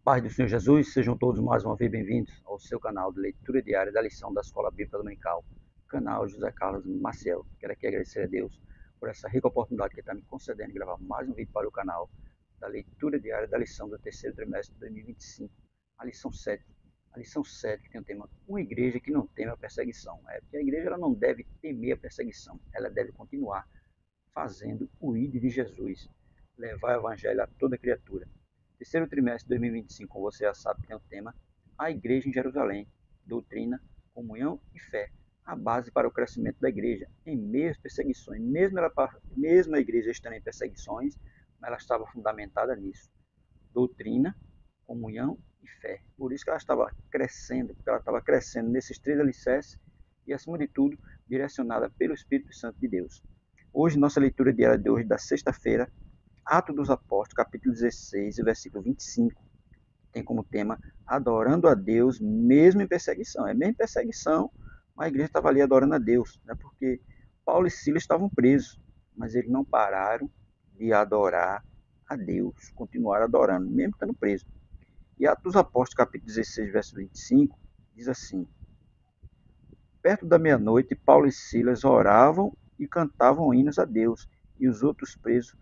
Paz do Senhor Jesus, sejam todos mais uma vez bem-vindos ao seu canal de leitura diária da lição da Escola Bíblica Dominical, canal José Carlos Maciel. Quero aqui agradecer a Deus por essa rica oportunidade que está me concedendo de gravar mais um vídeo para o canal da leitura diária da lição do terceiro trimestre de 2025, a lição 7. A lição 7 que tem o tema Uma igreja que não teme a perseguição. Porque a igreja ela não deve temer a perseguição, ela deve continuar fazendo o ID de Jesus, levar o evangelho a toda criatura. Terceiro trimestre de 2025, como você já sabe, tem o tema A Igreja em Jerusalém, doutrina, comunhão e fé, a base para o crescimento da igreja em meio às perseguições. Mesmo a igreja estando em perseguições, ela estava fundamentada nisso, doutrina, comunhão e fé. Por isso que ela estava crescendo, porque ela estava crescendo nesses três alicerces e, acima de tudo, direcionada pelo Espírito Santo de Deus. Hoje, nossa leitura diária de hoje, da sexta-feira, Atos dos Apóstolos, capítulo 16, versículo 25, tem como tema Adorando a Deus, mesmo em perseguição. É mesmo em perseguição, mas a igreja estava ali adorando a Deus, né? Porque Paulo e Silas estavam presos, mas eles não pararam de adorar a Deus, continuaram adorando, mesmo estando presos. E Atos dos Apóstolos, capítulo 16, verso 25, diz assim: Perto da meia-noite, Paulo e Silas oravam e cantavam hinos a Deus, e os outros presos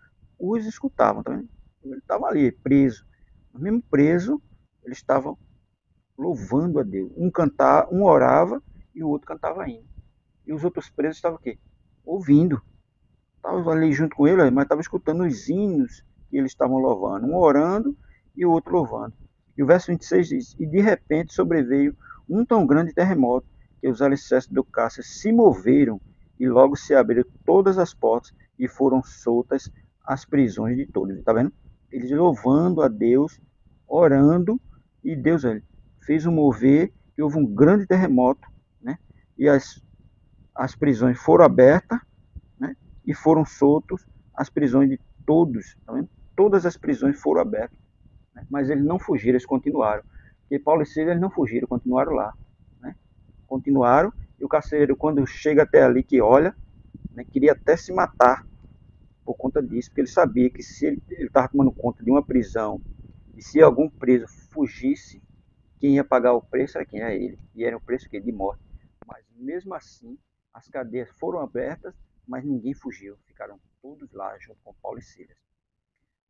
os escutavam. Tá vendo? Ele estava ali, preso. Mas mesmo preso, eles estavam louvando a Deus. Um orava e o outro cantava hino. E os outros presos estavam o quê? Ouvindo. Estavam ali junto com ele, mas estavam escutando os hinos que eles estavam louvando. Um orando e o outro louvando. E o verso 26 diz: E de repente sobreveio um tão grande terremoto que os alicerces do cárcere se moveram e logo se abriram todas as portas e foram soltas as prisões de todos. Está vendo? Eles louvando a Deus, orando, e Deus fez um mover e houve um grande terremoto, né? E as prisões foram abertas, né? E foram soltos as prisões de todos. Tá vendo? Todas as prisões foram abertas, né? Mas eles não fugiram, eles continuaram. Porque Paulo e Silas não fugiram, continuaram lá, né? Continuaram, e o carcereiro, quando chega até ali, que olha, né, queria até se matar por conta disso, porque ele sabia que se ele estava tomando conta de uma prisão, e se algum preso fugisse, quem ia pagar o preço era quem? Era ele. E era o preço que de morte. Mas mesmo assim, as cadeias foram abertas, mas ninguém fugiu. Ficaram todos lá junto com Paulo e Silas.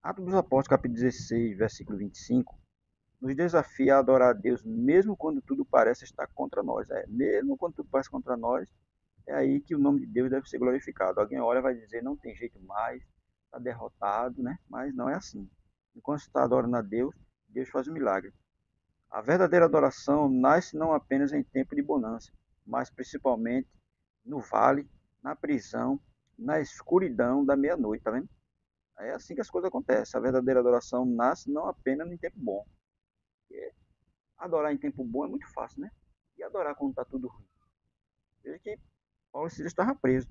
Atos dos Apóstolos, capítulo 16, versículo 25, nos desafia a adorar a Deus, mesmo quando tudo parece estar contra nós. Mesmo quando tudo parece contra nós, é aí que o nome de Deus deve ser glorificado. Alguém olha e vai dizer, não tem jeito mais, está derrotado, né? Mas não é assim. Enquanto você está adorando a Deus, Deus faz um milagre. A verdadeira adoração nasce não apenas em tempo de bonança, mas principalmente no vale, na prisão, na escuridão da meia-noite, tá vendo? É assim que as coisas acontecem. A verdadeira adoração nasce não apenas em tempo bom. Porque adorar em tempo bom é muito fácil, né? E adorar quando está tudo ruim. Veja que Paulo e Silas estavam presos,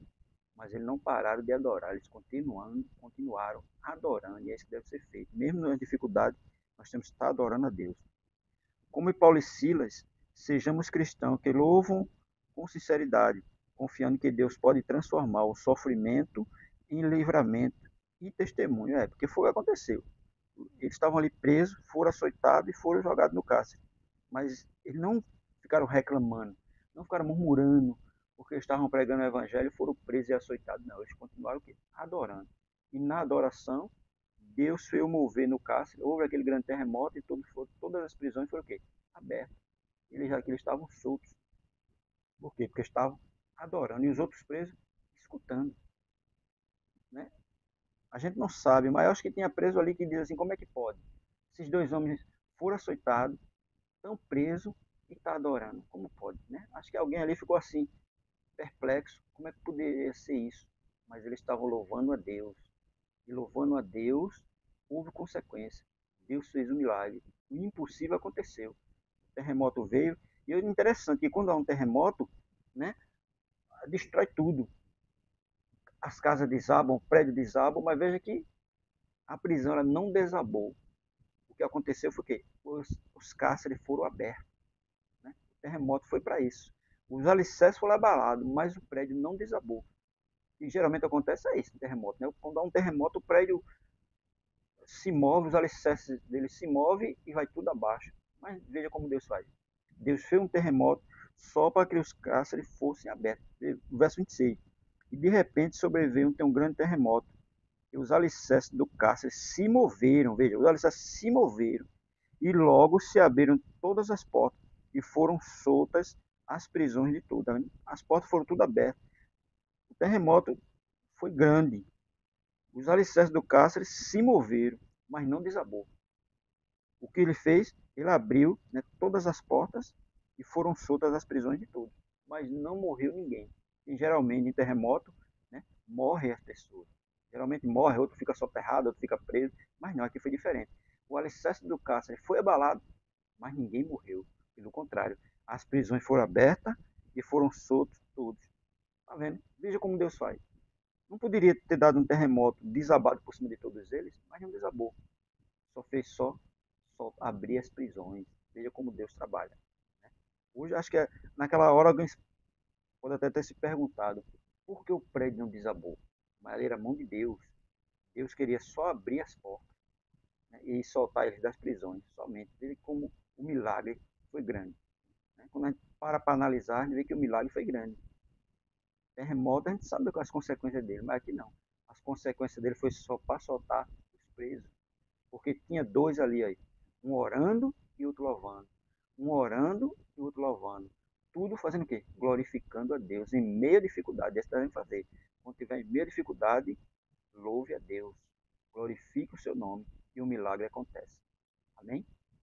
mas eles não pararam de adorar, eles continuaram adorando, e é isso que deve ser feito. Mesmo nas dificuldades, nós temos que estar adorando a Deus. Como Paulo e Silas, sejamos cristãos que louvam com sinceridade, confiando que Deus pode transformar o sofrimento em livramento e testemunho. Porque foi o que aconteceu. Eles estavam ali presos, foram açoitados e foram jogados no cárcere. Mas eles não ficaram reclamando, não ficaram murmurando, porque estavam pregando o evangelho e foram presos e açoitados. Não, eles continuaram o quê? Adorando. E na adoração, Deus fez mover no cárcere, houve aquele grande terremoto e todas as prisões foram o quê? Abertas. Eles estavam soltos. Por quê? Porque estavam adorando. E os outros presos escutando. Né? A gente não sabe, mas eu acho que tinha preso ali que diz assim, como é que pode? Esses dois homens foram açoitados, estão presos e estão adorando. Como pode? Né? Acho que alguém ali ficou assim, perplexo. Como é que poderia ser isso? Mas eles estavam louvando a Deus. E louvando a Deus, houve consequência. Deus fez um milagre. O impossível aconteceu. O terremoto veio. E é interessante que quando há um terremoto, né, destrói tudo. As casas desabam, o prédio desabam, mas veja que a prisão ela não desabou. O que aconteceu foi que os cárceres foram abertos. Né? O terremoto foi para isso. Os alicerces foram abalados, mas o prédio não desabou. E geralmente acontece isso, um terremoto. Né? Quando há um terremoto, o prédio se move, os alicerces dele se movem e vai tudo abaixo. Mas veja como Deus faz. Deus fez um terremoto só para que os cárceres fossem abertos. Verso 26. E de repente sobreveio um grande terremoto. E os alicerces do cárcere se moveram. Veja, os alicerces se moveram. E logo se abriram todas as portas e foram soltas as prisões de tudo. Tá vendo? As portas foram tudo abertas. O terremoto foi grande. Os alicerces do cárcere se moveram, mas não desabou. O que ele fez? Ele abriu, né, todas as portas e foram soltas as prisões de todos. Mas não morreu ninguém. E geralmente em terremoto, né, morrem as pessoas. Geralmente morre, outro fica soterrado, outro fica preso. Mas não, aqui foi diferente. O alicerce do cárcere foi abalado, mas ninguém morreu. Pelo contrário, as prisões foram abertas e foram soltos todos. Tá vendo? Veja como Deus faz. Não poderia ter dado um terremoto desabado por cima de todos eles, mas não desabou. Só fez só abrir as prisões. Veja como Deus trabalha. Né? Hoje, acho que naquela hora alguém pode até ter se perguntado por que o prédio não desabou. Mas era a mão de Deus. Deus queria só abrir as portas, né, e soltar eles das prisões, somente. Veja como o milagre foi grande. Né? Quando a gente para analisar, a gente vê que o milagre foi grande. Terremoto, a gente sabe as consequências dele, mas aqui não. As consequências dele foi só para soltar os presos. Porque tinha dois ali aí, um orando e outro louvando. Um orando e outro louvando. Tudo fazendo o quê? Glorificando a Deus em meio à dificuldade. Essa devem fazer. Quando tiver em meio à dificuldade, louve a Deus. Glorifique o seu nome e o milagre acontece. Amém?